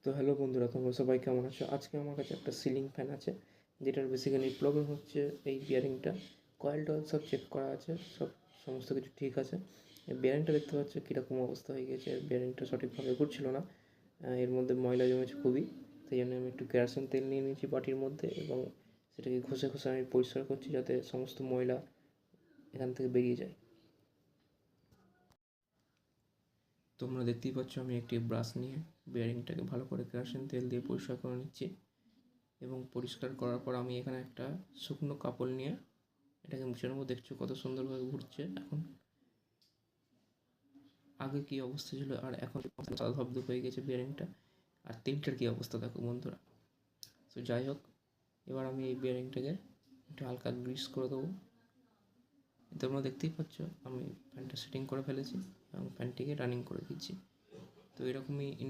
তো হ্যালো বন্ধুরা, তোমরা সবাই কেমন আছো? আজকে আমার কাছে একটা সিলিং ফ্যান আছে, যেটার বেসিক্যালি প্রবলেম হচ্ছে এই বিয়ারিংটা। কয়েল টয়েল সব চেক করা আছে, সমস্ত কিছু ঠিক আছে। এই বিয়ারিংটা দেখতে পাচ্ছ কীরকম অবস্থা হয়ে গেছে। বিয়ারিংটা সঠিকভাবে ঘুরছিল না, এর মধ্যে ময়লা জমেছে খুবই। সেই জন্য আমি একটু কেরোসিন তেল নিয়ে নিয়েছি বাটির মধ্যে এবং সেটাকে ঘষে ঘষে আমি পরিষ্কার করছি, যাতে সমস্ত ময়লা এখান থেকে বেরিয়ে যায়। তোমরা দেখতেই পাচ্ছ আমি একটি ব্রাশ নিয়ে বিয়ারিংটাকে ভালো করে কেরোসিন তেল দিয়ে পরিষ্কার করে নিচ্ছি। এবং পরিষ্কার করার পর আমি এখানে একটা শুকনো কাপড় নিয়ে এটাকে মুছে নেবো। দেখছো কত সুন্দরভাবে ঘুরছে এখন। আগে কী অবস্থা ছিল আর এখন সাদা ধবধব হয়ে গেছে বিয়ারিংটা। আর তেলটার কী অবস্থা দেখো বন্ধুরা। তো যাই হোক, এবার আমি এই বিয়ারিংটাকে একটু হালকা গ্রিস করে দেবো। তোমরা দেখতেই পাচ্ছ আমি ফ্যানটা সেটিং করে ফেলেছি এবং ফ্যানটিকে রানিং করে দিচ্ছি। তো এরকমই